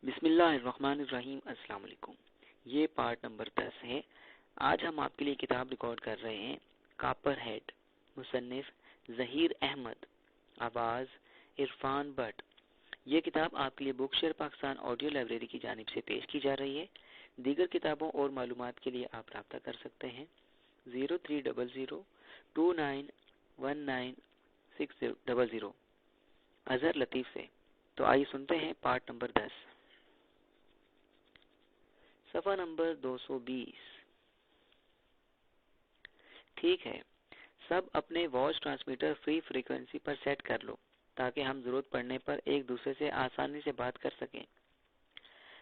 بسم اللہ الرحمن الرحیم۔ السلام علیکم۔ یہ پارٹ نمبر 10 ہے۔ آج ہم آپ کے لیے کتاب ریکارڈ کر رہے ہیں، کاپر ہیڈ، مصنف ظہیر احمد، آواز عرفان بٹ۔ یہ کتاب آپ کے لیے بک شیئر پاکستان آڈیو لائبریری کی جانب سے پیش کی جا رہی ہے۔ دیگر کتابوں اور معلومات کے لیے آپ رابطہ کر سکتے ہیں 030029196000 اظہر لطیف سے۔ تو آئیے سنتے ہیں پارٹ نمبر 10۔ صفحہ نمبر 220۔ ٹھیک ہے، سب اپنے واچ ٹرانسمیٹر فری فریکوینسی پر سیٹ کر لو تاکہ ہم ضرورت پڑنے پر ایک دوسرے سے آسانی سے بات کر سکیں۔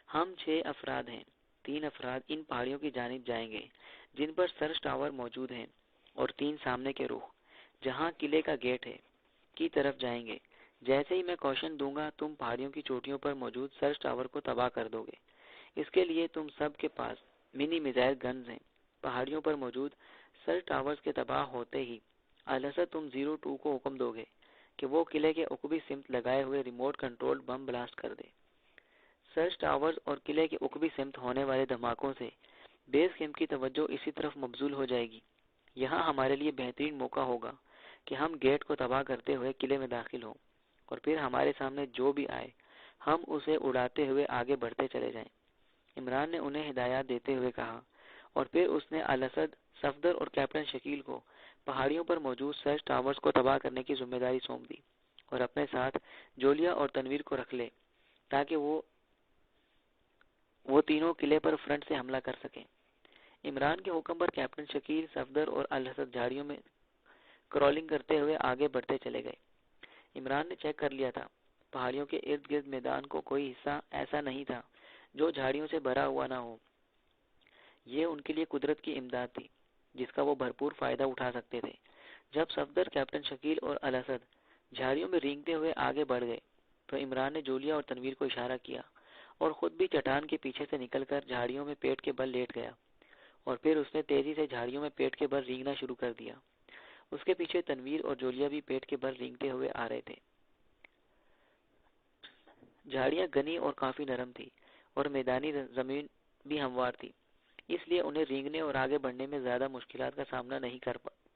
ہم 6 افراد ہیں۔ 3 افراد ان پہاڑیوں کی جانب جائیں گے جن پر سرچ ٹاور موجود ہیں، اور 3 سامنے کے رخ جہاں قلعے کا گیٹ ہے کی طرف جائیں گے۔ جیسے ہی میں کوشن دوں گا تم پہاڑیوں کی چوٹیوں پر موجود سرچ ٹاور کو تباہ کر دو گے۔ اس کے لیے تم سب کے پاس منی میزائل گنز ہیں۔ پہاڑیوں پر موجود سرچ ٹاورز کے تباہ ہوتے ہی الاسد تم 02 کو حکم دو گے کہ وہ قلعے کے عقبی سمت لگائے ہوئے ریموٹ کنٹرول بم بلاسٹ کر دے۔ سرچ ٹاورز اور قلعے کے عقبی سمت ہونے والے دھماکوں سے بیس کیمپ کی توجہ اسی طرف مبذول ہو جائے گی۔ یہاں ہمارے لیے بہترین موقع ہوگا کہ ہم گیٹ کو تباہ کرتے ہوئے قلعے میں داخل ہوں، اور پھر ہمارے سامنے جو بھی آئے ہم اسے اڑاتے ہوئے آگے بڑھتے چلے جائیں۔ عمران نے انہیں ہدایات دیتے ہوئے کہا، اور پھر اس نے الاسد، صفدر اور کیپٹن شکیل کو پہاڑیوں پر موجود سرچ ٹاورز کو تباہ کرنے کی ذمہ داری سونپ دی، اور اپنے ساتھ جولیا اور تنویر کو رکھ لے تاکہ وہ تینوں قلعے پر فرنٹ سے حملہ کر سکیں۔ عمران کے حکم پر کیپٹن شکیل، صفدر اور الاسد جھاڑیوں میں کرولنگ کرتے ہوئے آگے بڑھتے چلے گئے۔ عمران نے چیک کر لیا تھا، پہاڑیوں کے ارد گرد میدان کو کوئی حصہ ایسا نہیں تھا جو جھاڑیوں سے بھرا ہوا نہ ہو۔ یہ ان کے لیے قدرت کی امداد تھی جس کا وہ بھرپور فائدہ اٹھا سکتے تھے۔ جب صفدر، کیپٹن شکیل اور الاسد جھاڑیوں میں رینگتے ہوئے آگے بڑھ گئے تو عمران نے جولیا اور تنویر کو اشارہ کیا اور خود بھی چٹان کے پیچھے سے نکل کر جھاڑیوں میں پیٹ کے بل لیٹ گیا، اور پھر اس نے تیزی سے جھاڑیوں میں پیٹ کے بل رینگنا شروع کر دیا۔ اس کے پیچھے تنویر اور جولیا بھی پیٹ کے بل رینگتے ہوئے آ رہے تھے۔ جھاڑیاں گھنی اور کافی نرم تھی، اور میدانی زمین بھی ہموار تھی، اس لیے انہیں رینگنے اور آگے بڑھنے میں زیادہ مشکلات کا سامنا نہیں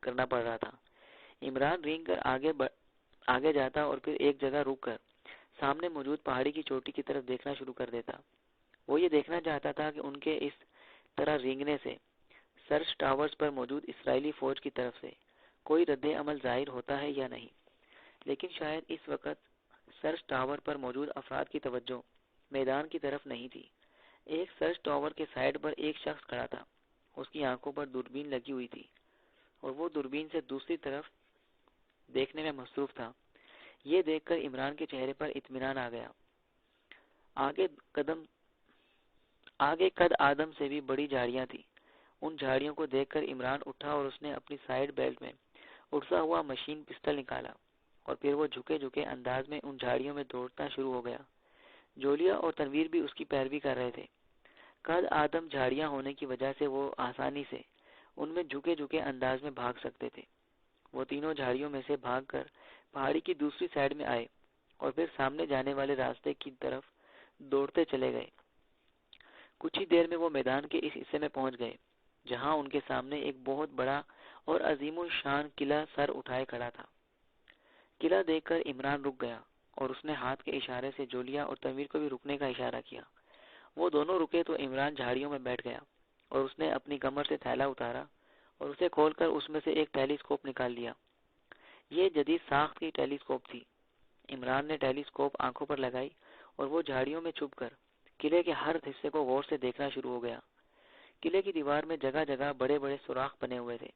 کرنا پڑ رہا تھا۔ عمران رینگ کر آگے جاتا اور پھر ایک جگہ رک کر سامنے موجود پہاڑی کی چوٹی کی طرف دیکھنا شروع کر دیتا۔ وہ یہ دیکھنا چاہتا تھا کہ ان کے اس طرح رینگنے سے سرچ ٹاورز پر موجود اسرائیلی فوج کی طرف سے کوئی رد عمل ظاہر ہوتا ہے یا نہیں۔ لیکن شاید اس وقت سرچ ٹاور پر موجود افراد کی توجہ میدان کی طرف نہیں تھی۔ ایک سرچ ٹاور کے سائڈ پر ایک شخص کھڑا تھا، اس کی آنکھوں پر دوربین لگی ہوئی تھی اور وہ دوربین سے دوسری طرف دیکھنے میں مصروف تھا۔ یہ دیکھ کر عمران کے چہرے پر اطمینان آ گیا۔ آگے قد آدم سے بھی بڑی جھاڑیاں تھیں۔ ان جھاڑیوں کو دیکھ کر عمران اٹھا اور اس نے اپنی سائیڈ بیلٹ میں اڑتا ہوا مشین پسٹل نکالا، اور پھر وہ جھکے انداز میں ان جھاڑیوں میں دوڑنا شروع ہو گیا۔ جولیا اور تنویر بھی اس کی پیروی کر رہے تھے۔ قد آدم جھاڑیاں ہونے کی وجہ سے وہ آسانی سے ان میں جھکے انداز میں بھاگ سکتے تھے۔ وہ تینوں جھاڑیوں میں سے بھاگ کر پہاڑی کی دوسری سائیڈ میں آئے اور پھر سامنے جانے والے راستے کی طرف دوڑتے چلے گئے۔ کچھ ہی دیر میں وہ میدان کے اس حصے میں پہنچ گئے جہاں ان کے سامنے ایک بہت بڑا اور عظیم الشان قلعہ سر اٹھائے کھڑا تھا۔ قلعہ دیکھ کر عمران رک گیا اور اس نے ہاتھ کے اشارے سے جولیا اور تنویر کو بھی رکنے کا اشارہ کیا۔ وہ دونوں رکے تو عمران جھاڑیوں میں بیٹھ گیا اور اس نے اپنی کمر سے تھیلا اتارا اور اسے کھول کر اس میں سے ایک ٹیلی اسکوپ نکال لیا۔ یہ جدید ساخت کی ٹیلی اسکوپ تھی۔ عمران نے ٹیلی اسکوپ آنکھوں پر لگائی اور وہ جھاڑیوں میں چھپ کر قلعے کے ہر حصے کو غور سے دیکھنا شروع ہو گیا۔ قلعے کی دیوار میں جگہ جگہ بڑے سوراخ بنے ہوئے تھے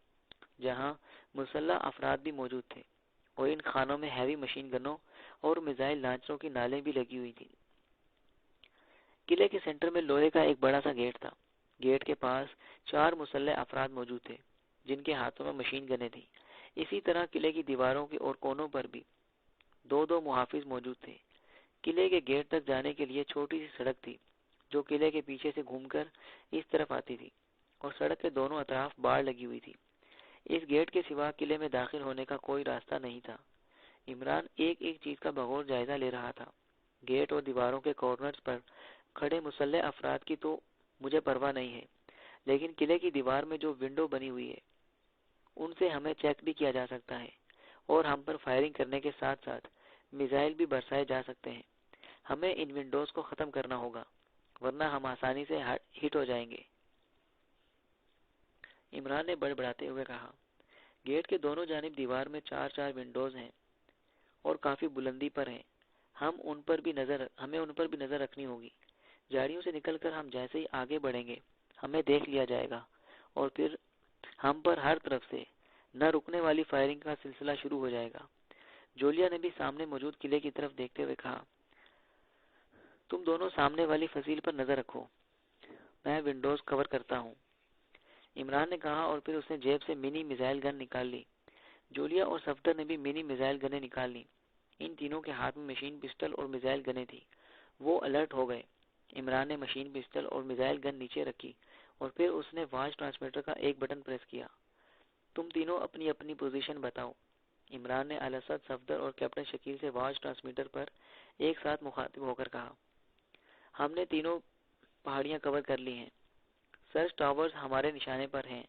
جہاں مسلح افراد بھی موجود تھے، اور ان خانوں میں ہیوی مشین گنوں اور میزائل لانچروں کی نالیں بھی لگی ہوئی تھیں۔ قلعے کے سینٹر میں لوہے کا ایک بڑا سا گیٹ تھا۔ گیٹ کے پاس 4 مسلح افراد موجود تھے جن کے ہاتھوں میں مشین گنیں تھیں۔ اسی طرح قلعے کی دیواروں کے اور کونوں پر بھی 2 محافظ موجود تھے۔ قلعے کے گیٹ تک جانے کے لیے چھوٹی سی سڑک تھی جو قلعے کے پیچھے سے گھوم کر اس طرف آتی تھی، اور سڑک کے دونوں اطراف باڑ لگی ہوئی تھی۔ اس گیٹ کے سوا قلعے میں داخل ہونے کا کوئی راستہ نہیں تھا۔ عمران ایک چیز کا بغور جائزہ لے رہا تھا۔ گیٹ اور دیواروں کے کارنرز پر کھڑے مسلح افراد کی تو مجھے پرواہ نہیں ہے، لیکن قلعے کی دیوار میں جو ونڈو بنی ہوئی ہے ان سے ہمیں چیک بھی کیا جا سکتا ہے، اور ہم پر فائرنگ کرنے کے ساتھ ساتھ میزائل بھی برسائے جا سکتے ہیں۔ ہمیں ان ونڈوز کو ختم کرنا ہوگا، ورنہ ہم آسانی سے ہٹ ہو جائیں گے۔ عمران نے بڑبڑاتے ہوئے کہا، گیٹ کے دونوں جانب دیوار میں 4 ونڈوز ہیں اور کافی بلندی پر ہیں۔ ہمیں ان پر بھی نظر رکھنی ہوگی۔ جھاڑیوں سے نکل کر ہم جیسے ہی آگے بڑھیں گے ہمیں دیکھ لیا جائے گا، اور پھر ہم پر ہر طرف سے نہ رکنے والی فائرنگ کا سلسلہ شروع ہو جائے گا۔ جولیا نے بھی سامنے موجود قلعے کی طرف دیکھتے ہوئے کہا، تم دونوں سامنے والی فصیل پر نظر رکھو، میں ونڈوز کور کرتا ہوں۔ عمران نے کہا، اور پھر اس نے جیب سے منی میزائل گن نکال لی۔ جولیا اور صفدر نے بھی منی میزائل گنیں نکال لیں۔ ان تینوں کے ہاتھ میں مشین پسٹل اور میزائل گنیں تھیں۔ وہ الرٹ ہو گئے۔ عمران نے مشین پسٹل اور میزائل گن نیچے رکھی، اور پھر اس نے واچ ٹرانسمیٹر کا ایک بٹن پریس کیا۔ تم تینوں اپنی اپنی پوزیشن بتاؤ۔ عمران نے الاسد، صفدر اور کیپٹن شکیل سے واچ ٹرانسمیٹر پر ایک ساتھ مخاطب ہو کر کہا، ہم نے تینوں پہاڑیاں کور کر لی ہیں۔ سرچ ٹاورز ہمارے نشانے پر ہیں،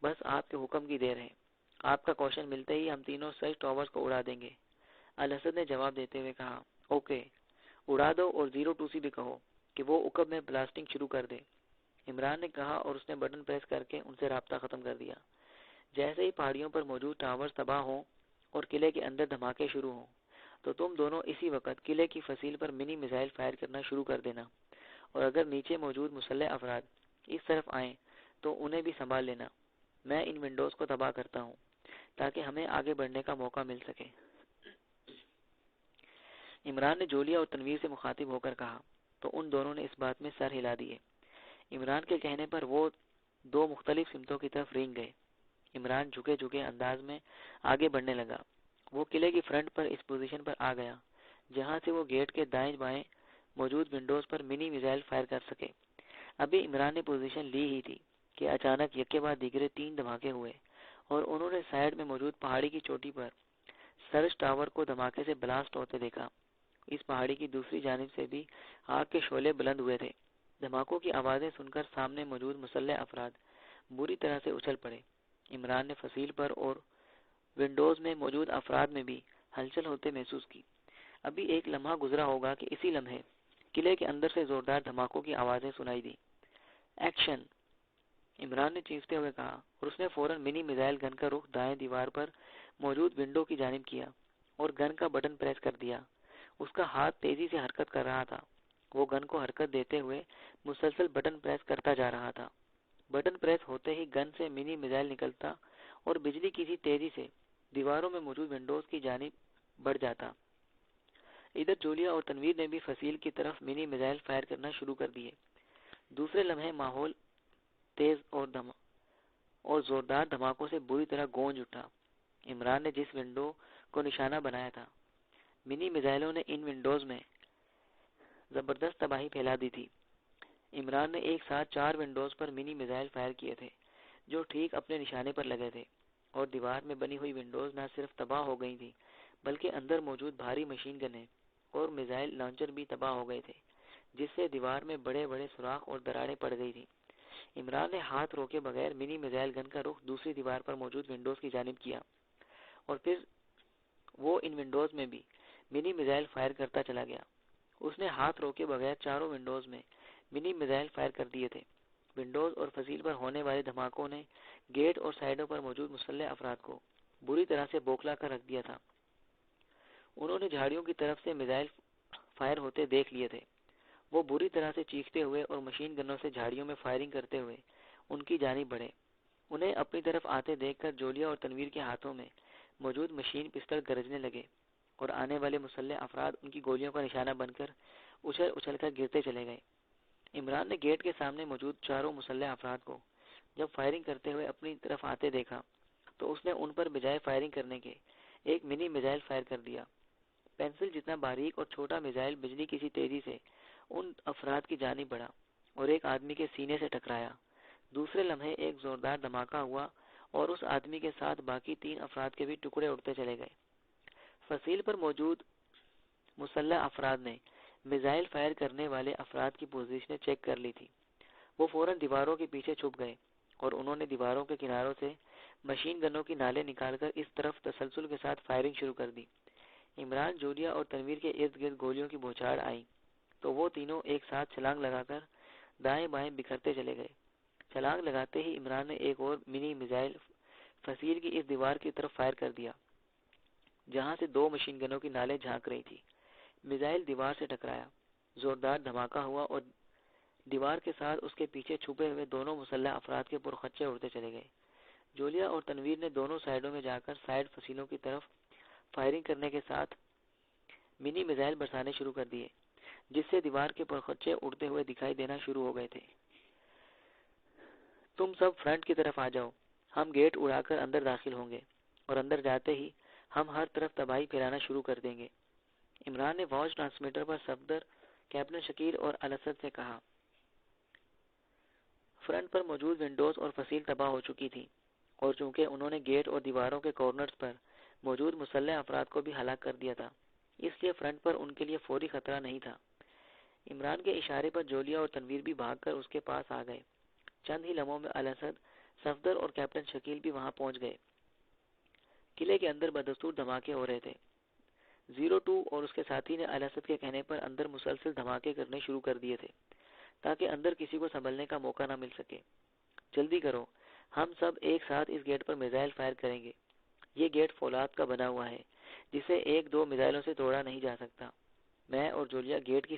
بس آپ کے حکم کی دیر ہے۔ آپ کا کوشن ملتے ہی ہم تینوں سرچ ٹاورز کو اڑا دیں گے۔ الاسد نے جواب دیتے ہوئے کہا، اوکے، اڑا دو، اور 02C بھی کہو کہ وہ عقب میں بلاسٹنگ شروع کر دے۔ عمران نے کہا، اور اس نے بٹن پریس کر کے ان سے رابطہ ختم کر دیا۔ جیسے ہی پہاڑیوں پر موجود ٹاورز تباہ ہوں اور قلعے کے اندر دھماکے شروع ہوں تو تم دونوں اسی وقت قلعے کی فصیل پر منی میزائل فائر کرنا شروع کر دینا، اور اگر نیچے موجود مسلح افراد اس طرف آئیں تو انہیں بھی سنبھال لینا۔ میں ان ونڈوز کو تباہ کرتا ہوں تاکہ ہمیں آگے بڑھنے کا موقع مل سکے۔ عمران نے جولیا اور تنویر سے مخاطب ہو کر کہا، تو ان دونوں نے اس بات میں سر ہلا دیے۔ عمران کے کہنے پر وہ دو مختلف سمتوں کی طرف رینگ گئے۔ عمران جھکے جھکے انداز میں آگے بڑھنے لگا۔ وہ قلعے کی فرنٹ پر اس پوزیشن پر آ گیا جہاں سے وہ گیٹ کے دائیں بائیں موجود ونڈوز پر منی میزائل فائر کر سکے۔ ابھی عمران نے پوزیشن لی ہی تھی کہ اچانک یکے بعد دیگرے 3 دھماکے ہوئے، اور انہوں نے سائیڈ میں موجود پہاڑی کی چوٹی پر سرچ ٹاور کو دھماکے سے بلاسٹ ہوتے دیکھا۔ اس پہاڑی کی دوسری جانب سے بھی آگ کے شعلے بلند ہوئے تھے۔ دھماکوں کی آوازیں سن کر سامنے موجود مسلح افراد بری طرح سے اچھل پڑے۔ عمران نے فصیل پر اور ونڈوز میں موجود افراد میں بھی ہلچل ہوتے محسوس کی۔ ابھی ایک لمحہ گزرا ہوگا کہ اسی لمحے قلعے کے اندر سے زوردار دھماکوں کی آوازیں سنائی دی۔ ایکشن! عمران نے چیختے ہوئے کہا، اور اس نے فوراً منی میزائل گن کا رخ دائیں دیوار پر موجود ونڈو کی جانب کیا اور گن کا بٹن پریس کر دیا۔ اس کا ہاتھ تیزی سے حرکت کر رہا تھا۔ وہ گن کو حرکت دیتے ہوئے مسلسل بٹن پریس کرتا جا رہا تھا۔ بٹن پریس ہوتے ہی گن سے منی میزائل نکلتا اور بجلی کسی تیزی سے دیواروں میں موجود ونڈوز کی جانب بڑھ جاتا۔ ادھر جولیا اور تنویر نے بھی فصیل کی طرف منی میزائل فائر کرنا شروع کر دیے۔ دوسرے لمحے ماحول تیز اور زوردار دھماکوں سے بری طرح گونج اٹھا۔ عمران نے جس ونڈو کو نشانہ بنایا تھا، منی میزائلوں نے ان ونڈوز میں زبردست تباہی پھیلا دی تھی۔ عمران نے ایک ساتھ 4 ونڈوز پر منی میزائل فائر کیے تھے جو ٹھیک اپنے نشانے پر لگے تھے، اور دیوار میں بنی ہوئی ونڈوز نہ صرف تباہ ہو گئی تھیں بلکہ اندر موجود بھاری مشین گنیں اور میزائل لانچر بھی تباہ ہو گئے تھے، جس سے دیوار میں بڑے بڑے سوراخ اور دراڑیں پڑ گئی تھیں۔ عمران نے ہاتھ روکے بغیر منی میزائل گن کا رخ دوسری دیوار پر موجود ونڈوز کی جانب کیا، اور پھر وہ ان ونڈوز میں بھی منی میزائل فائر کرتا چلا گیا۔ اس نے ہاتھ روکے بغیر چاروں ونڈوز میں منی میزائل فائر کر دیے تھے۔ ونڈوز اور فصیل پر ہونے والے دھماکوں نے گیٹ اور سائیڈوں پر موجود مسلح افراد کو بری طرح سے بوکھلا کر رکھ دیا تھا۔ انہوں نے جھاڑیوں کی طرف سے میزائل فائر ہوتے دیکھ لیے تھے۔ وہ بری طرح سے چیختے ہوئے اور مشین گنوں سے جھاڑیوں میں فائرنگ کرتے ہوئے ان کی جانب بڑھے۔ انہیں اپنی طرف آتے دیکھ کر جولیا اور تنویر کے ہاتھوں میں موجود مشین پسٹل گرجنے لگے، اور آنے والے مسلح افراد ان کی گولیوں کا نشانہ بن کر اچھل اچھل کر گرتے چلے گئے۔ عمران نے گیٹ کے سامنے موجود چاروں مسلح افراد کو جب فائرنگ کرتے ہوئے اپنی طرف آتے دیکھا تو اس نے ان پر بجائے فائرنگ کرنے کے ایک منی میزائل فائر کر دیا۔ پینسل جتنا باریک اور چھوٹا میزائل بجلی کسی تیزی سے ان افراد کی جانب بڑھا اور ایک آدمی کے سینے سے ٹکرایا۔ دوسرے لمحے ایک زوردار دھماکہ ہوا اور اس آدمی کے ساتھ باقی 3 افراد کے بھی ٹکڑے اڑتے چلے گئے۔ فصیل پر موجود مسلح افراد نے میزائل فائر کرنے والے افراد کی پوزیشنیں چیک کر لی تھی۔ وہ فوراً دیواروں کے پیچھے چھپ گئے اور انہوں نے دیواروں کے کناروں سے مشین گنوں کی نالے نکال کر اس طرف تسلسل کے ساتھ فائرنگ شروع کر دی۔ عمران، جولیا اور تنویر کے ارد گرد گولیوں کی بوچھاڑ آئی تو وہ تینوں ایک ساتھ چھلانگ لگا کر دائیں بائیں بکھرتے چلے گئے۔ چھلانگ لگاتے ہی عمران نے ایک اور منی میزائل فصیل کی اس دیوار کی طرف فائر کر دیا جہاں سے دو مشین گنوں کی نالیں جھانک رہی تھی۔ میزائل دیوار سے ٹکرایا، زوردار دھماکہ ہوا اور دیوار کے ساتھ اس کے پیچھے چھپے ہوئے دونوں مسلح افراد کے پرخچے اڑتے چلے گئے۔ جولیا اور تنویر نے دونوں سائیڈوں میں جا کر سائیڈ فصیلوں کی طرف فائرنگ کرنے کے ساتھ منی میزائل برسانے شروع کر دیے، جس سے دیوار کے پرخچے اڑتے ہوئے دکھائی دینا شروع ہو گئے تھے۔ تم سب فرنٹ کی طرف آ جاؤ، ہم گیٹ اڑا کر اندر داخل ہوں گے اور اندر جاتے ہی ہم ہر طرف تباہی پھیلانا شروع کر دیں گے۔ عمران نے واچ ٹرانسمیٹر پر صفدر، کیپٹن شکیل اور الاسد سے کہا۔ فرنٹ پر موجود ونڈوز اور فصیل تباہ ہو چکی تھی اور چونکہ انہوں نے گیٹ اور دیواروں کے کارنرز پر موجود مسلح افراد کو بھی ہلاک کر دیا تھا، اس لیے فرنٹ پر ان کے لیے فوری خطرہ نہیں تھا۔ عمران کے اشارے پر جولیا اور تنویر بھی بھاگ کر اس کے پاس آ گئے۔ چند ہی لمحوں میں الاسد، صفدر اور کیپٹن شکیل بھی وہاں پہنچ گئے۔ قلعے کے اندر بدستور دھماکے ہو رہے تھے۔ 02 اور اس کے ساتھی نے الاسد کے کہنے پر اندر مسلسل دھماکے کرنے شروع کر دیے تھے تاکہ اندر کسی کو سنبھلنے کا موقع نہ مل سکے۔ جلدی کرو، ہم سب ایک ساتھ اس گیٹ پر میزائل فائر کریں گے۔ یہ گیٹ فولاد کا بنا ہوا ہے جسے ایک دو میزائلوں سے توڑا نہیں جا سکتا۔ میں اور جولیا گیٹ کی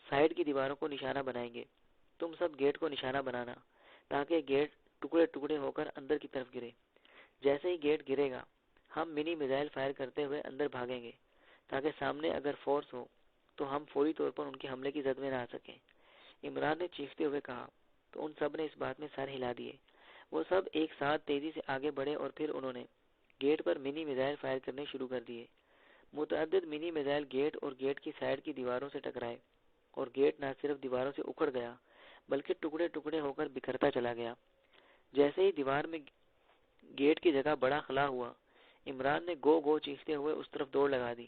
سائیڈ کی دیواروں کو نشانہ بنائیں گے، تم سب گیٹ کو نشانہ بنانا تاکہ گیٹ ٹکڑے ٹکڑے ہو کر اندر کی طرف گرے۔ جیسے ہی گیٹ گرے گا ہم منی میزائل فائر کرتے ہوئے اندر بھاگیں گے تاکہ سامنے اگر فورس ہو تو ہم فوری طور پر ان کے حملے کی زد میں نہ آ سکیں۔ عمران نے چیختے ہوئے کہا تو ان سب نے اس بات میں سر ہلا دیے۔ وہ سب ایک ساتھ تیزی سے آگے بڑھے اور پھر انہوں نے گیٹ پر منی میزائل فائر کرنے شروع کر دیے۔ متعدد منی میزائل گیٹ اور گیٹ کی سائیڈ کی دیواروں سے ٹکرائے اور گیٹ نہ صرف دیواروں سے اکھڑ گیا بلکہ ٹکڑے ٹکڑے ہو کر بکھرتا چلا گیا۔ جیسے ہی دیوار میں گیٹ کی جگہ بڑا خلا ہوا، عمران نے گو گو چیختے ہوئے اس طرف دوڑ لگا دی۔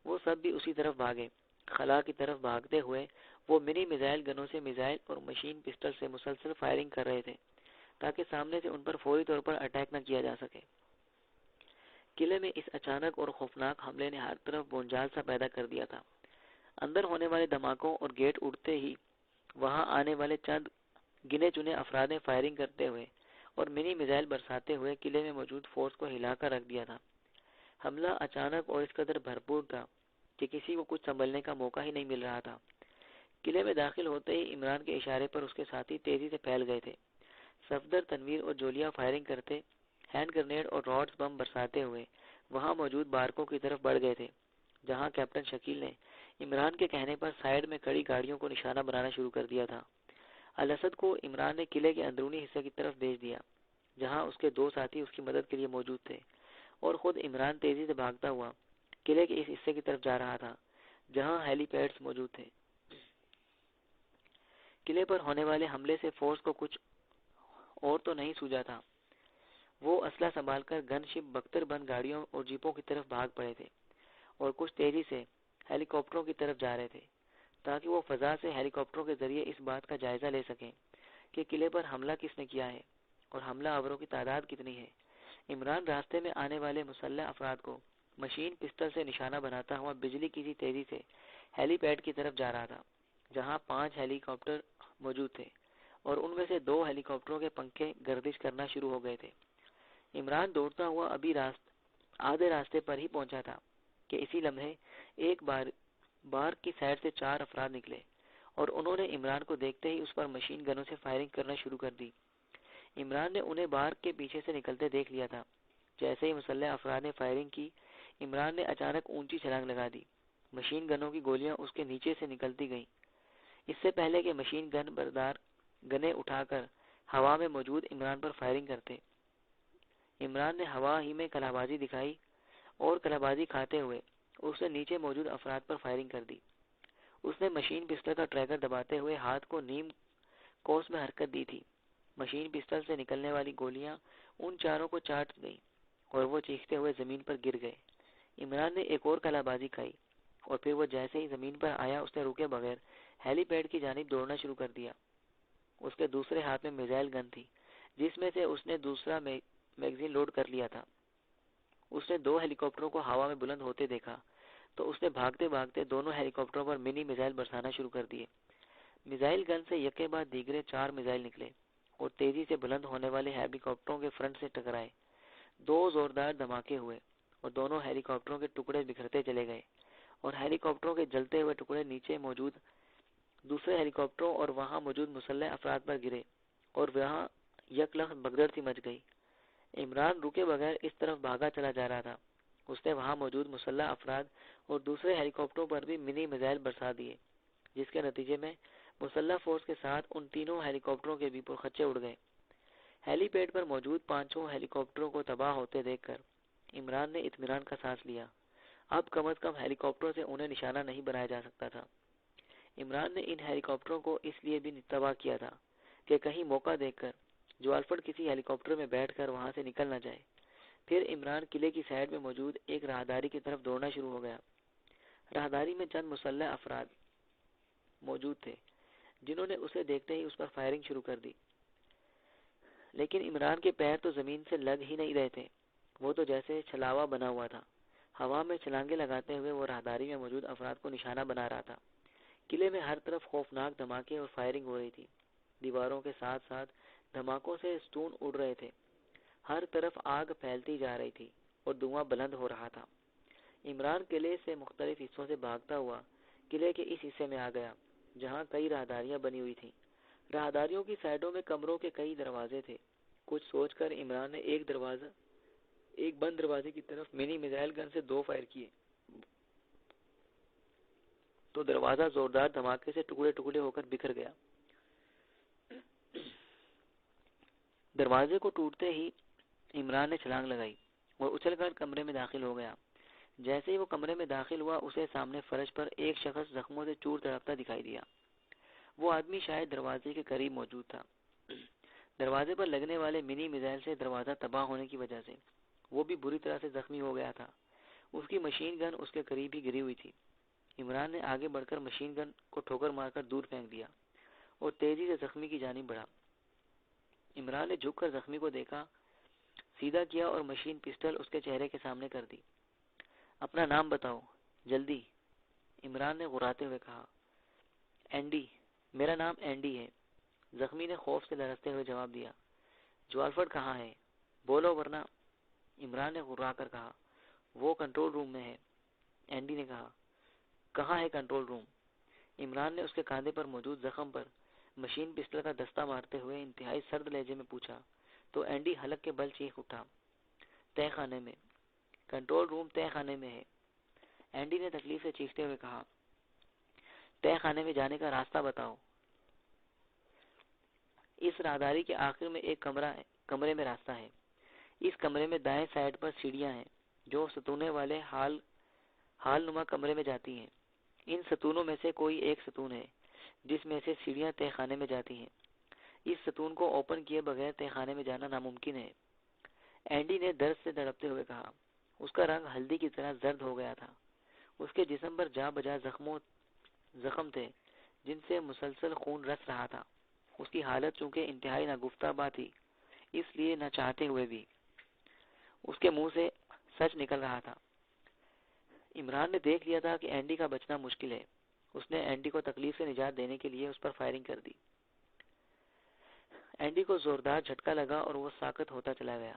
وہ سب بھی اسی طرف بھاگے۔ خلا کی طرف بھاگتے ہوئے وہ منی میزائل گنوں سے میزائل اور مشین پسٹل سے مسلسل فائرنگ کر رہے تھے تاکہ سامنے سے ان پر فوری طور پر اٹیک نہ کیا جا سکے۔ قلعے میں اس اچانک اور خوفناک حملے نے ہر طرف بونجال سا پیدا کر دیا تھا۔ اندر ہونے والے دھماکوں اور گیٹ اڑتے ہی وہاں آنے والے چند گنے چنے افراد نے فائرنگ کرتے ہوئے اور منی میزائل برساتے ہوئے قلعے میں موجود فورس کو ہلا کر رکھ دیا تھا۔ حملہ اچانک اور اس قدر بھرپور تھا کہ کسی کو کچھ سنبھلنے کا موقع ہی نہیں مل رہا تھا۔ قلعے میں داخل ہوتے ہی عمران کے اشارے پر اس کے ساتھی تیزی سے پھیل گئے تھے۔ صفدر، تنویر اور جولیا فائرنگ کرتے، ہینڈ گرنیڈ اور راڈز بم برساتے ہوئے وہاں موجود بارکوں کی طرف بڑھ گئے تھے، جہاں کیپٹن شکیل نے عمران کے کہنے پر سائیڈ میں کھڑی گاڑیوں کو نشانہ بنانا شروع کر دیا تھا۔ الاسد کو عمران نے قلعے کے اندرونی حصے کی طرف بھیج دیا جہاں اس کے دو ساتھی اس کی مدد کے لیے موجود تھے، اور خود عمران تیزی سے بھاگتا ہوا قلعے کے اس حصے کی طرف جا رہا تھا جہاں ہیلی پیڈز موجود تھے۔ قلعے پر ہونے والے حملے سے فورس کو کچھ اور تو نہیں سوجا تھا۔ وہ اسلحہ سنبھال کر گن شپ بختر بند گاڑیوں اور جیپوں کی طرف بھاگ پڑے تھے اور کچھ تیزی سے ہیلی کاپٹروں کی طرف جا رہے تھے تاکہ وہ فضا سے ہیلی کاپٹروں کے ذریعے اس بات کا جائزہ لے سکیں کہ قلعے پر حملہ کس نے کیا ہے اور حملہ آوروں کی تعداد کتنی ہے۔ عمران راستے میں آنے والے مسلح افراد کو مشین پسٹل سے نشانہ بناتا ہوا بجلی کی سی تیزی سے ہیلی پیڈ کی طرف جا رہا تھا جہاں 5 ہیلی کاپٹر موجود تھے اور ان میں سے 2 ہیلی کاپٹروں کے پنکھے گردش کرنا شروع ہو گئے تھے۔ عمران دوڑتا ہوا ابھی آدھے راستے پر ہی پہنچا تھا کہ اسی لمحے ایک بار کی سائیڈ سے 4 افراد نکلے اور انہوں نے عمران کو دیکھتے ہی اس پر مشین گنوں سے فائرنگ کرنا شروع کر دی۔ عمران نے انہیں بار کے پیچھے سے نکلتے دیکھ لیا تھا۔ جیسے ہی مسلح افراد نے فائرنگ کی، عمران نے اچانک اونچی چھلانگ لگا دی۔ مشین گنوں کی گولیاں اس کے نیچے سے نکلتی گئیں۔ اس سے پہلے کہ مشین گن بردار گنیں اٹھا کر ہوا میں موجود عمران پر فائرنگ کرتے، عمران نے ہوا ہی میں کلہ بازی دکھائی اور کلہ بازی کھاتے ہوئے اس نے نیچے موجود افراد پر فائرنگ کر دی۔ اس نے مشین پسٹل کا ٹریگر دباتے ہوئے ہاتھ کو نیم کوس میں حرکت دی تھی۔ مشین پسٹل سے نکلنے والی گولیاں ان 4 کو چاٹ گئیں اور وہ چیختے ہوئے زمین پر گر گئے۔ عمران نے ایک اور کلہ بازی کھائی اور پھر وہ جیسے ہی زمین پر آیا اس نے رکے بغیر ہیلی پیڈ کی جانب دوڑنا شروع کر دیا۔ اس کے دوسرے ہاتھ میں میزائل گن تھی جس میں سے اس نے دوسرا میگزین لوڈ کر لیا تھا۔ اس نے 2 ہیلی کاپٹروں کو ہوا میں بلند ہوتے دیکھا تو اس نے بھاگتے بھاگتے دونوں ہیلی کاپٹروں پر منی میزائل برسانا شروع کر دیے۔ میزائل گن سے یکے بعد دیگرے 4 میزائل نکلے اور تیزی سے بلند ہونے والے ہیلی کاپٹروں کے فرنٹ سے ٹکرائے۔ 2 زوردار دھماکے ہوئے اور دونوں ہیلی کاپٹروں کے ٹکڑے بکھرتے چلے گئے اور ہیلی کاپٹروں کے جلتے ہوئے ٹکڑے نیچے موجود دوسرے ہیلی کاپٹروں اور وہاں موجود مسلح افراد پر گرے اور وہاں یک لخت بگدڑ سی مچ گئی۔ عمران رکے بغیر اس طرف بھاگا چلا جا رہا تھا۔ اس نے وہاں موجود مسلح افراد اور دوسرے ہیلی کاپٹروں پر بھی منی میزائل برسا دیے، جس کے نتیجے میں مسلح فورس کے ساتھ ان تینوں ہیلی کاپٹروں کے بھی پرخچے اڑ گئے۔ ہیلی پیڈ پر موجود 5 ہیلی کاپٹروں کو تباہ ہوتے دیکھ کر عمران نے اطمینان کا سانس لیا۔ اب کم از کم ہیلی کاپٹروں سے انہیں نشانہ نہیں بنایا جا سکتا تھا۔ عمران نے ان ہیلی کاپٹروں کو اس لیے بھی تباہ کیا تھا کہ کہیں موقع دیکھ کر جو الفرڈ کسی ہیلی کاپٹر میں بیٹھ کر وہاں سے نکل نہ جائے۔ پھر عمران قلعے کی سائڈ میں موجود ایک راہداری کی طرف دوڑنا شروع ہو گیا۔ راہداری میں چند مسلح افراد موجود تھے جنہوں نے اسے دیکھتے ہی اس پر فائرنگ شروع کر دی، لیکن عمران کے پیر تو زمین سے لگ ہی نہیں رہے تھے۔ وہ تو جیسے چھلاوا بنا ہوا تھا۔ ہوا میں چھلانگیں لگاتے ہوئے وہ راہداری میں موجود افراد کو نشانہ بنا رہا تھا۔ قلعے میں ہر طرف خوفناک دھماکے اور فائرنگ ہو رہی تھی۔ دیواروں کے ساتھ ساتھ دھماکوں سے ستون اڑ رہے تھے۔ ہر طرف آگ پھیلتی جا رہی تھی اور دھواں بلند ہو رہا تھا۔ عمران قلعے سے مختلف حصوں سے بھاگتا ہوا قلعے کے اس حصے میں آ گیا جہاں کئی راہداریاں بنی ہوئی تھیں۔ راہداریوں کی سائڈوں میں کمروں کے کئی دروازے تھے۔ کچھ سوچ کر عمران نے ایک بند دروازے کی طرف منی میزائل گن سے 2 فائر کیے تو دروازہ زوردار دھماکے سے ٹکڑے ٹکڑے ہو کر بکھر گیا۔ دروازے کو ٹوٹتے ہی عمران نے چھلانگ لگائی اور اچھل کر کمرے میں داخل ہو گیا۔ جیسے ہی وہ کمرے میں داخل ہوا اسے سامنے فرش پر ایک شخص زخموں سے چور تڑپتا دکھائی دیا۔ وہ آدمی شاید دروازے کے قریب موجود تھا۔ دروازے پر لگنے والے منی میزائل سے دروازہ تباہ ہونے کی وجہ سے وہ بھی بری طرح سے زخمی ہو گیا تھا۔ اس کی مشین گن اس کے قریب ہی گری ہوئی تھی۔ عمران نے آگے بڑھ کر مشین گن کو ٹھوکر مار کر دور پھینک دیا اور تیزی سے زخمی کی جانب بڑھا۔ عمران نے جھک کر زخمی کو دیکھا، سیدھا کیا اور مشین پسٹل اس کے چہرے کے سامنے کر دی۔ اپنا نام بتاؤ جلدی، عمران نے غراتے ہوئے کہا۔ اینڈی، میرا نام اینڈی ہے، زخمی نے خوف سے لرزتے ہوئے جواب دیا۔ جوالفرڈ کہاں ہے؟ بولو ورنہ، عمران نے غرا کر کہا۔ وہ کنٹرول روم میں ہے، اینڈی نے کہا۔ کہاں ہے کنٹرول روم؟ عمران نے اس کے کاندھے پر موجود زخم پر مشین پسٹل کا دستہ مارتے ہوئے انتہائی سرد لہجے میں پوچھا تو اینڈی حلق کے بل چیخ اٹھا۔ تہہ خانے میں، کنٹرول روم تہہ خانے میں ہے، اینڈی نے تکلیف سے چیختے ہوئے کہا۔ تہہ خانے میں جانے کا راستہ بتاؤ۔ اس راہداری کے آخر میں ایک کمرے میں راستہ ہے۔ اس کمرے میں دائیں سائڈ پر سیڑھیاں ہیں جو ستونے والے ہال نما کمرے میں جاتی ہیں۔ ان ستونوں میں سے کوئی ایک ستون ہے جس میں سے سیڑھیاں تہہ خانے میں جاتی ہیں۔ اس ستون کو اوپن کیے بغیر تہہ خانے میں جانا ناممکن ہے، اینڈی نے درد سے تڑپتے ہوئے کہا۔ اس کا رنگ ہلدی کی طرح زرد ہو گیا تھا۔ اس کے جسم پر جا بجا زخم تھے جن سے مسلسل خون رس رہا تھا۔ اس کی حالت چونکہ انتہائی ناگفتہ بات تھی، اس لیے نہ چاہتے ہوئے بھی اس کے منہ سے سچ نکل رہا تھا۔ عمران نے دیکھ لیا تھا کہ اینڈی کا بچنا مشکل ہے۔ اس نے اینڈی کو تکلیف سے نجات دینے کے لیے اس پر فائرنگ کر دی۔ اینڈی کو زوردار جھٹکا لگا اور وہ ساکت ہوتا چلا گیا۔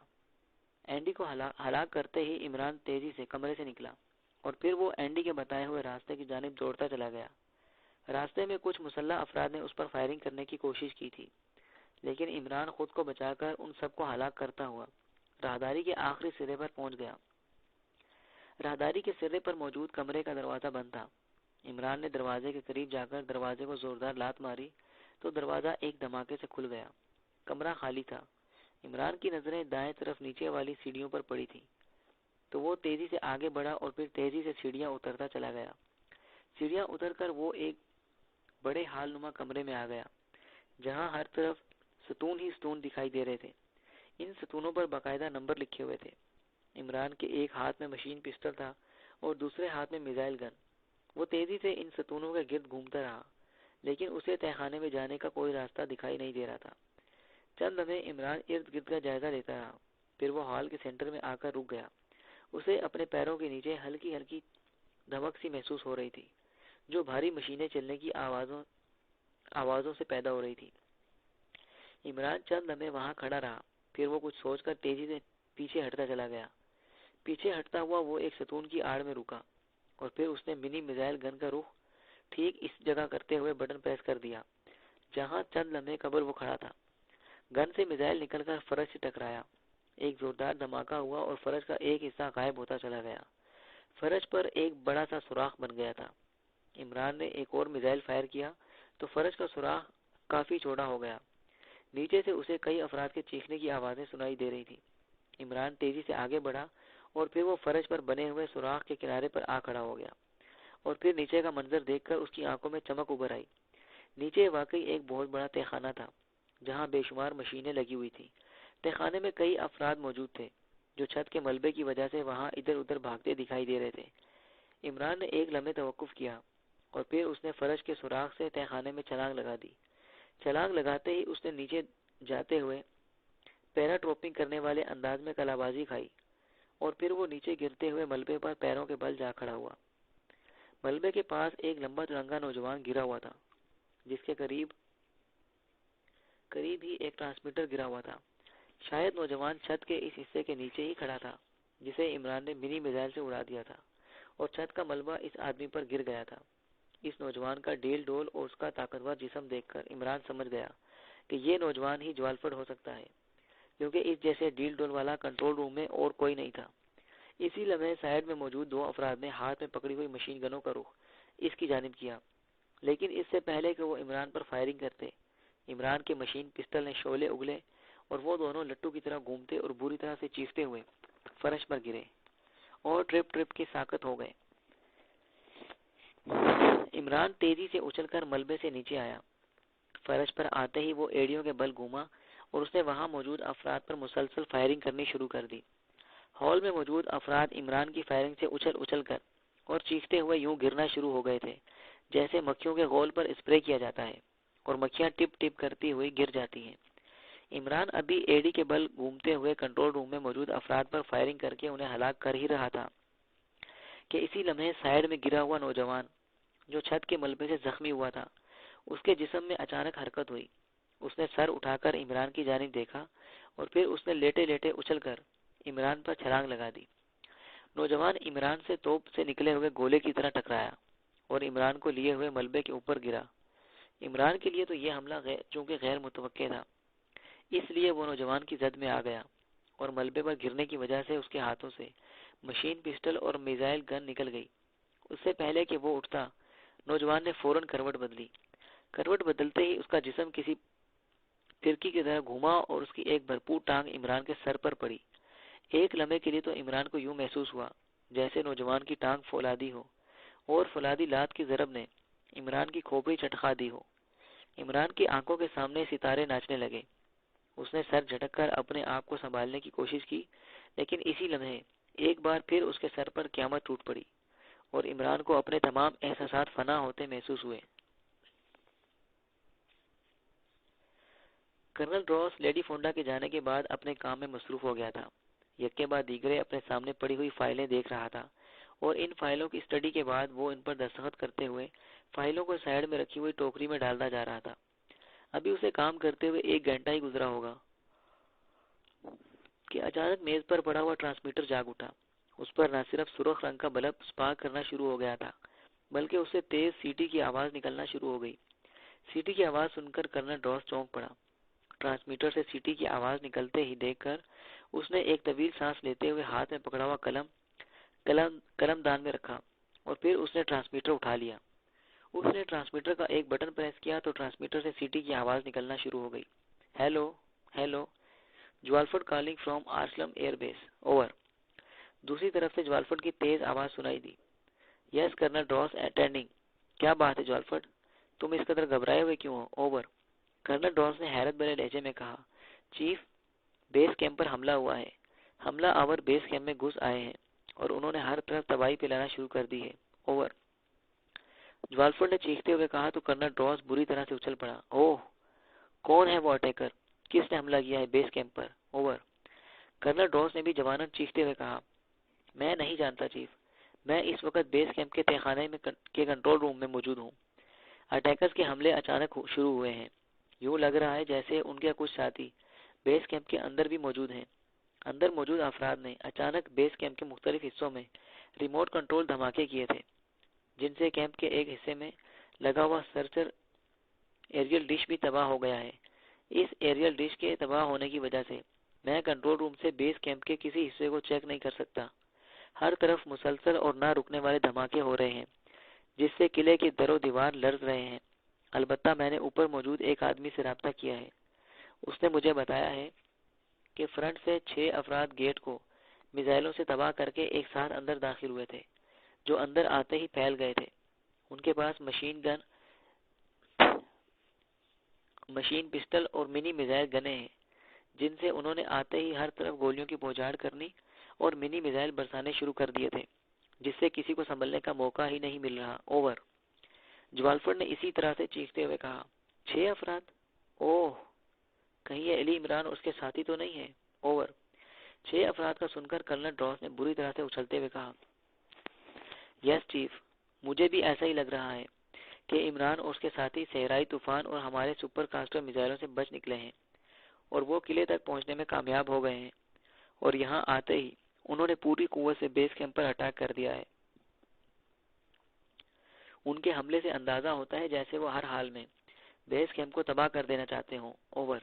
اینڈی کو ہلاک کرتے ہی عمران تیزی سے کمرے سے نکلا اور پھر وہ اینڈی کے بتائے ہوئے راستے کی جانب دوڑتا چلا گیا۔ راستے میں کچھ مسلح افراد نے اس پر فائرنگ کرنے کی کوشش کی تھی، لیکن عمران خود کو بچا کر ان سب کو ہلاک کرتا ہوا راہداری کے آخری سرے پر پہنچ گیا۔ راہداری کے سرے پر موجود کمرے کا دروازہ بند تھا۔ عمران نے دروازے کے قریب جا کر دروازے کو زوردار لات ماری تو دروازہ ایک دھماکے سے کھل گیا۔ کمرہ خالی تھا۔ عمران کی نظریں دائیں طرف نیچے والی سیڑھیوں پر پڑی تھی تو وہ تیزی سے آگے بڑھا اور پھر تیزی سے سیڑھیاں اترتا چلا گیا۔ سیڑھیاں اتر کر وہ ایک بڑے ہال نما کمرے میں آ گیا جہاں ہر طرف ستون ہی ستون دکھائی دے رہے تھے۔ ان ستونوں پر باقاعدہ نمبر لکھے ہوئے تھے۔ عمران کے ایک ہاتھ میں مشین پسٹل تھا اور دوسرے ہاتھ میں میزائل گن۔ وہ تیزی سے ان ستونوں کے گرد گھومتا رہا، لیکن اسے تہہ خانے میں جانے کا کوئی راستہ دکھائی نہیں دے رہا تھا۔ چند لمحے عمران ارد گرد کا جائزہ لیتا رہا، پھر وہ ہال کے سینٹر میں آ کر رک گیا۔ اسے اپنے پیروں کے نیچے ہلکی ہلکی دھمک سی محسوس ہو رہی تھی، جو بھاری مشینیں چلنے کی آوازوں سے پیدا ہو رہی تھی۔ عمران چند لمحے وہاں کھڑا رہا، پھر وہ کچھ سوچ کر تیزی سے پیچھے ہٹتا چلا گیا۔ پیچھے ہٹتا ہوا وہ ایک ستون کی آڑ میں رکا، اور پھر اس نے منی میزائل گن کا رخ ٹھیک اس جگہ کرتے ہوئے بٹن پریس کر دیا جہاں چند لمحے قبل وہ کھڑا تھا۔ گن سے میزائل نکل کر فرش سے ٹکرایا، ایک زوردار دھماکہ ہوا اور فرش کا ایک حصہ غائب ہوتا چلا گیا۔ فرش پر ایک بڑا سا سوراخ بن گیا تھا۔ عمران نے ایک اور میزائل فائر کیا تو فرش کا سوراخ کافی چوڑا ہو گیا۔ نیچے سے اسے کئی افراد کے چیخنے کی آوازیں سنائی دے رہی تھی۔ عمران تیزی سے آگے بڑھا اور پھر وہ فرش پر بنے ہوئے سوراخ کے کنارے پر آ کھڑا ہو گیا، اور پھر نیچے کا منظر دیکھ کر اس کی آنکھوں میں چمک ابھر آئی۔ نیچے واقعی ایک بہت بڑا تہہ خانہ تھا جہاں بے شمار مشینیں لگی ہوئی تھیں۔ تہہ خانے میں کئی افراد موجود تھے جو چھت کے ملبے کی وجہ سے وہاں ادھر ادھر بھاگتے دکھائی دے رہے تھے۔ عمران نے ایک لمحے توقف کیا اور پھر اس نے فرش کے سوراخ سے تہہ خانے میں چھلانگ لگا دی۔ چھلانگ لگاتے ہی اس نے نیچے جاتے ہوئے پیرا ٹروپنگ کرنے والے انداز میں کلا بازی کھائی، اور پھر وہ نیچے گرتے ہوئے ملبے پر پیروں کے بل جا کھڑا ہوا۔ ملبے کے پاس ایک لمبا چڑھنگا نوجوان گرا ہوا تھا، جس کے قریب ہی ایک ٹرانسمیٹر گرا ہوا تھا۔ شاید نوجوان چھت کے اس حصے کے نیچے ہی کھڑا تھا جسے عمران نے منی میزائل سے اڑا دیا تھا، اور چھت کا ملبہ اس آدمی پر گر گیا تھا۔ اس نوجوان کا ڈیل ڈول اور اس کا طاقتور جسم دیکھ کر عمران سمجھ گیا کہ یہ نوجوان ہی جوالفٹ ہو سکتا ہے، کیونکہ اس جیسے ڈیل ڈول والا کنٹرول روم میں اور کوئی نہیں تھا۔ اسی لمحے سائیڈ میں موجود دو افراد نے ہاتھ میں پکڑی ہوئی مشین گنوں کا رخ اس کی جانب کیا، لیکن اس سے پہلے کہ وہ عمران پر فائرنگ کرتے، عمران کے مشین پسٹل نے شعلے اگلے اور وہ دونوں لٹو کی طرح گھومتے اور بری طرح سے چیختے ہوئے فرش پر گرے اور ٹرپ ٹرپ کی ساکت ہو گئے۔ عمران تیزی سے اچھل کر ملبے سے نیچے آیا۔ فرش پر آتے ہی وہ ایڑیوں کے بل گھوما اور اس نے وہاں موجود افراد پر مسلسل فائرنگ کرنی شروع کر دی۔ ہال میں موجود افراد عمران کی فائرنگ سے اچھل اچھل کر اور چیختے ہوئے یوں گرنا شروع ہو گئے تھے جیسے مکھیوں کے غول پر اسپرے کیا جاتا ہے اور مکھیاں ٹپ ٹپ کرتی ہوئی گر جاتی ہیں۔ عمران ابھی ایڑی کے بل گھومتے ہوئے کنٹرول روم میں موجود افراد پر فائرنگ کر کے انہیں ہلاک کر ہی رہا تھا کہ اسی لمحے سائیڈ میں گرا ہوا نوجوان جو چھت کے ملبے سے زخمی ہوا تھا، اس کے جسم میں اچانک حرکت ہوئی۔ اس نے سر اٹھا کر عمران کی جانب دیکھا اور پھر اس نے لیٹے لیٹے اچھل کر عمران پر چھلانگ لگا دی۔ نوجوان عمران سے توپ سے نکلے ہوئے گولے کی طرح ٹکرایا اور عمران کو لیے ہوئے ملبے کے اوپر گرا۔ عمران کے لیے تو یہ حملہ چونکہ غیر متوقع تھا، اس لیے وہ نوجوان کی زد میں آ گیا اور ملبے پر گرنے کی وجہ سے اس کے ہاتھوں سے مشین پسٹل اور میزائل گن نکل گئی۔ اس سے پہلے کہ وہ اٹھتا، نوجوان نے فوراً کروٹ بدلی۔ کروٹ بدلتے ہی اس کا جسم کسی پھرکی کی طرح گھوما اور اس کی ایک بھرپور ٹانگ عمران کے سر پر پڑی۔ ایک لمحے کے لیے تو عمران کو یوں محسوس ہوا جیسے نوجوان کی ٹانگ فولادی ہو اور فولادی لات کی ضرب نے عمران کی کھوپڑی چٹکا دی ہو۔ عمران کی آنکھوں کے سامنے ستارے ناچنے لگے۔ اس نے سر جھٹک کر اپنے آپ کو سنبھالنے کی کوشش کی، لیکن اسی لمحے ایک بار پھر اس کے سر پر قیامت ٹوٹ پڑی اور عمران کو اپنے تمام احساسات فنا ہوتے محسوس ہوئے۔ کرنل راس لیڈی فونڈا کے جانے کے بعد اپنے کام میں مصروف ہو گیا تھا۔ یکے بعد دیگرے اپنے سامنے پڑی ہوئی فائلیں دیکھ رہا تھا اور ان فائلوں کی اسٹڈی کے بعد وہ ان پر دستخط کرتے ہوئے فائلوں کو سائیڈ میں رکھی ہوئی ٹوکری میں ڈالتا جا رہا تھا۔ ابھی اسے کام کرتے ہوئے 1 گھنٹہ ہی گزرا ہوگا کہ اچانک میز پر پڑا ہوا ٹرانسمیٹر جاگ اٹھا۔ اس پر نہ صرف سرخ رنگ کا بلب سپارک کرنا شروع ہو گیا تھا، بلکہ اس سے تیز سیٹی کی آواز نکلنا شروع ہو گئی۔ سیٹی کی آواز سن کر کرنل راس چونک پڑا۔ ٹرانسمیٹر سے سیٹی کی آواز نکلتے ہی دیکھ کر اس نے ایک طویل سانس لیتے ہوئے ہاتھ میں پکڑا ہوا قلم دان میں رکھا اور پھر اس نے ٹرانسمیٹر اٹھا لیا۔ اس نے ٹرانسمیٹر کا ایک بٹن پریس کیا تو ٹرانسمیٹر سے سیٹی کی آواز نکلنا شروع ہو گئی۔ ہیلو ہیلو، جوالفٹ کالنگ فرام آرسلم ایئر بیس، اوور۔ دوسری طرف سے جوالفٹ کی تیز آواز سنائی دی۔ یس کرنل راس اٹینڈنگ۔ کیا بات ہے جوالفٹ، تم اس قدر گھبرائے ہوئے کیوں ہو، اوور۔ کرنل راس نے حیرت بھرے لہجے میں کہا، چیف، بیس کیمپ پر حملہ ہوا ہے۔ حملہ آور بیس کیمپ میں گھس آئے ہیں اور انہوں نے ہر طرف تباہی پھیلانا شروع کر دی ہے، اوور۔ جوالفر نے چیختے ہوئے کہا تو کرنل ڈراس بری طرح سے اچھل پڑا۔ اوہ، کون ہے وہ اٹیکر؟ کس نے حملہ کیا ہے بیس کیمپ پر؟ اوور۔ کرنل ڈراس نے بھی جوانن چیختے ہوئے کہا، میں نہیں جانتا چیف، میں اس وقت بیس کیمپ کے تہخانے میں کے کنٹرول روم میں موجود ہوں۔ اٹیکرز کے حملے اچانک شروع ہوئے ہیں۔ یوں لگ رہا ہے جیسے ان کے کچھ ساتھی بیس کیمپ کے اندر بھی موجود ہیں۔ اندر موجود افراد نے اچانک بیس کیمپ کے مختلف حصوں میں ریموٹ کنٹرول دھماکے کیے تھے، جن سے کیمپ کے ایک حصے میں لگا ہوا سرچر ایریل ڈش بھی تباہ ہو گیا ہے۔ اس ایریل ڈش کے تباہ ہونے کی وجہ سے میں کنٹرول روم سے بیس کیمپ کے کسی حصے کو چیک نہیں کر سکتا۔ ہر طرف مسلسل اور نہ رکنے والے دھماکے ہو رہے ہیں، جس سے قلعے کی در و دیوار لرز رہے ہیں۔ البتہ میں نے اوپر موجود ایک آدمی سے رابطہ کیا ہے۔ اس نے مجھے بتایا ہے کہ فرنٹ سے 6 افراد گیٹ کو میزائلوں سے تباہ کر کے ایک ساتھ اندر داخل ہوئے تھے، جو اندر آتے ہی پھیل گئے تھے۔ ان کے پاس مشین پسٹل اور منی میزائل گنیں ہیں، جن سے انہوں نے آتے ہی ہر طرف گولیوں کی بوجھاڑ کرنی اور منی میزائل برسانے شروع کر دیے تھے، جس سے کسی کو سنبھلنے کا موقع ہی نہیں مل رہا۔ اوور۔ جوالفر نے اسی طرح سے چیختے ہوئے کہا، 6 افراد؟ اوہ، کہیں یہ علی عمران اور اس کے ساتھی تو نہیں ہے؟ اوور۔ 6 افراد کا سن کر کرنل ڈراس نے بری طرح سے اچھلتے ہوئے کہا، یس چیف، مجھے بھی ایسا ہی لگ رہا ہے کہ عمران اور اس کے ساتھی صحرائی طوفان اور ہمارے سپر کاسٹر میزائلوں سے بچ نکلے ہیں اور وہ قلعے تک پہنچنے میں کامیاب ہو گئے ہیں، اور یہاں آتے ہی انہوں نے پوری قوت سے بیس کیمپ پر اٹیک کر دیا ہے۔ ان کے حملے سے اندازہ ہوتا ہے جیسے وہ ہر حال میں بیس کیمپ کو تباہ کر دینا چاہتے ہوں۔ اوور۔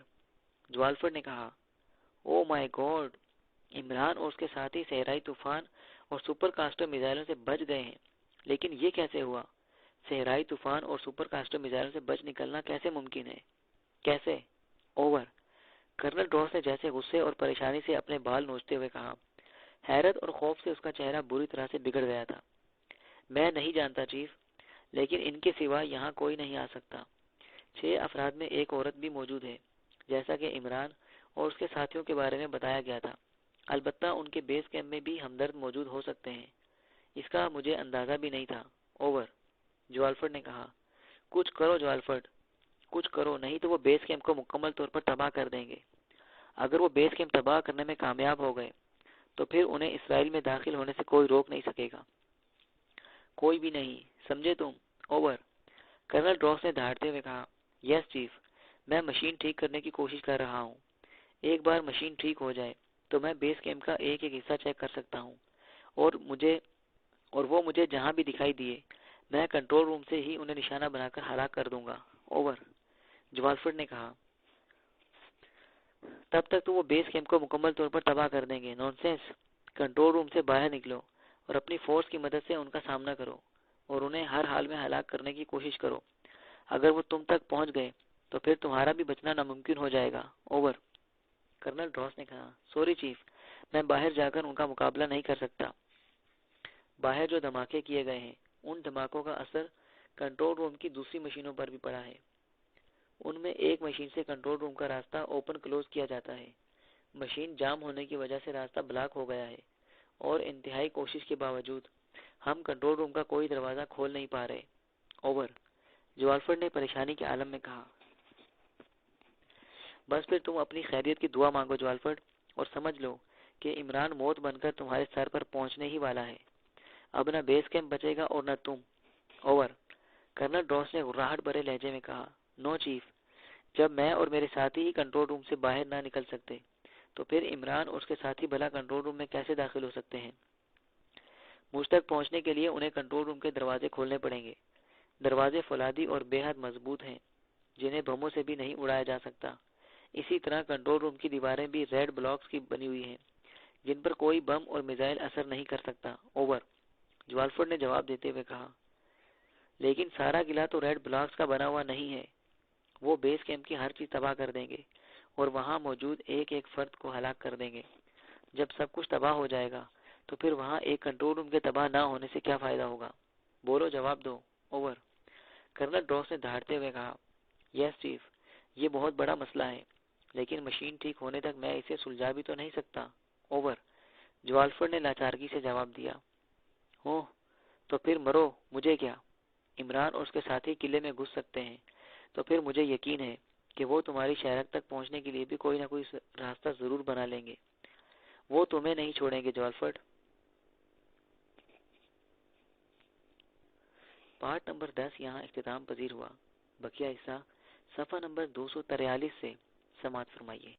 جوالفر نے کہا، او مائی گاڈ، عمران اور اس کے ساتھی صحرائی طوفان اور سپر کاسٹر میزائلوں سے بچ گئے ہیں، لیکن یہ کیسے ہوا؟ صحرائی طوفان اور سپر کاسٹر میزائلوں سے بچ نکلنا کیسے ممکن ہے؟ کیسے؟ اوور۔ کرنل ڈراس نے جیسے غصے اور پریشانی سے اپنے بال نوچتے ہوئے کہا۔ حیرت اور خوف سے اس کا چہرہ بری طرح سے بگڑ گیا تھا۔ میں نہیں جانتا چیف، لیکن ان کے سوا یہاں کوئی نہیں آ سکتا۔ 6 افراد میں ایک عورت بھی موجود ہے، جیسا کہ عمران اور اس کے ساتھیوں کے بارے میں بتایا گیا تھا۔ البتہ ان کے بیس کیمپ میں بھی ہمدرد موجود ہو سکتے ہیں، اس کا مجھے اندازہ بھی نہیں تھا۔ اوور۔ جوالفر نے کہا، کچھ کرو جوالفر، کچھ کرو، نہیں تو وہ بیس کیمپ کو مکمل طور پر تباہ کر دیں گے۔ اگر وہ بیس کیمپ تباہ کرنے میں کامیاب ہو گئے تو پھر انہیں اسرائیل میں داخل ہونے سے کوئی روک نہیں سکے گا، کوئی بھی نہیں، سمجھے تم؟ اوور۔ کرنل ڈراس نے دھاڑتے ہوئے کہا، یس چیف، میں مشین ٹھیک کرنے کی کوشش کر رہا ہوں۔ ایک بار مشین ٹھیک ہو جائے تو میں بیس کیمپ کا ایک ایک حصہ چیک کر سکتا ہوں، اور وہ مجھے جہاں بھی دکھائی دیے میں کنٹرول روم سے ہی انہیں نشانہ بنا کر ہلاک کر دوں گا۔ اوور۔ جوالفر نے کہا، تب تک تو وہ بیس کیمپ کو مکمل طور پر تباہ کر دیں گے۔ نونسنس۔ کنٹرول روم سے باہر نکلو اور اپنی فورس کی مدد سے ان کا سامنا کرو اور انہیں ہر حال میں ہلاک کرنے کی کوشش کرو۔ اگر وہ تم تک پہنچ گئے تو پھر تمہارا بھی بچنا ناممکن ہو جائے گا۔ اوور۔ کرنل ڈراس نے کہا، سوری چیف، میں باہر جا کر ان کا مقابلہ نہیں کر سکتا۔ باہر جو دھماکے کیے گئے ہیں، ان دھماکوں کا اثر کنٹرول روم کی دوسری مشینوں پر بھی پڑا ہے۔ ان میں ایک مشین سے کنٹرول روم کا راستہ اوپن کلوز کیا جاتا ہے۔ مشین جام ہونے کی وجہ سے راستہ بلاک ہو گیا ہے، اور انتہائی کوشش کے باوجود ہم کنٹرول روم کا کوئی دروازہ کھول نہیں پا رہے۔ اوور۔ جوالفر نے پریشانی کے عالم میں کہا، بس پھر تم اپنی خیریت کی دعا مانگو جوالفر، اور سمجھ لو کہ عمران موت بن کر تمہارے سر پر پہنچنے ہی والا ہے۔ اب نہ بیس کیمپ بچے گا اور نہ تم۔ اوور۔ کرنل ڈراس نے غراہٹ بھرے لہجے میں کہا، نو چیف، جب میں اور میرے ساتھی ہی کنٹرول روم سے باہر نہ نکل سکتے تو پھر عمران اور اس کے ساتھی بھلا کنٹرول روم میں کیسے داخل ہو سکتے ہیں؟ مجھ تک پہنچنے کے لیے انہیں کنٹرول روم کے دروازے کھولنے پڑیں گے۔ دروازے فولادی اور بے حد مضبوط ہیں، جنہیں بموں سے بھی نہیں اڑایا جا سکتا۔ اسی طرح کنٹرول روم کی دیواریں بھی ریڈ بلاکس کی بنی ہوئی ہیں، جن پر کوئی بم اور میزائل اثر نہیں کر سکتا۔ اوور۔ جوالفر نے جواب دیتے ہوئے کہا، لیکن سارا قلعہ تو ریڈ بلاکس کا بنا ہوا نہیں ہے۔ وہ بیس کیمپ کی ہر چیز تباہ کر دیں گے اور وہاں موجود ایک ایک فرد کو ہلاک کر دیں گے۔ جب سب کچھ تباہ ہو جائے گا تو پھر وہاں ایک کنٹرول روم کے تباہ نہ ہونے سے کیا فائدہ ہوگا؟ بولو، جواب دو۔ اوور۔ کرنل ڈراس نے دھاڑتے ہوئے کہا، یس چیف، یہ بہت بڑا مسئلہ ہے، لیکن مشین ٹھیک ہونے تک میں اسے سلجھا بھی تو نہیں سکتا۔ اوور۔ جوالفر نے لاچارگی سے جواب دیا، اوہ، تو پھر مرو، مجھے کیا؟ عمران اور اس کے ساتھی قلعے میں گھس سکتے ہیں تو پھر مجھے یقین ہے کہ وہ تمہاری شہرک تک پہنچنے کے لیے بھی کوئی نہ کوئی راستہ ضرور بنا لیں گے۔ وہ تمہیں نہیں چھوڑیں گے جالفرڈ۔ پارٹ نمبر 10 یہاں اختتام پذیر ہوا۔ بقیہ حصہ صفحہ نمبر 243 سے سماعت فرمائیے۔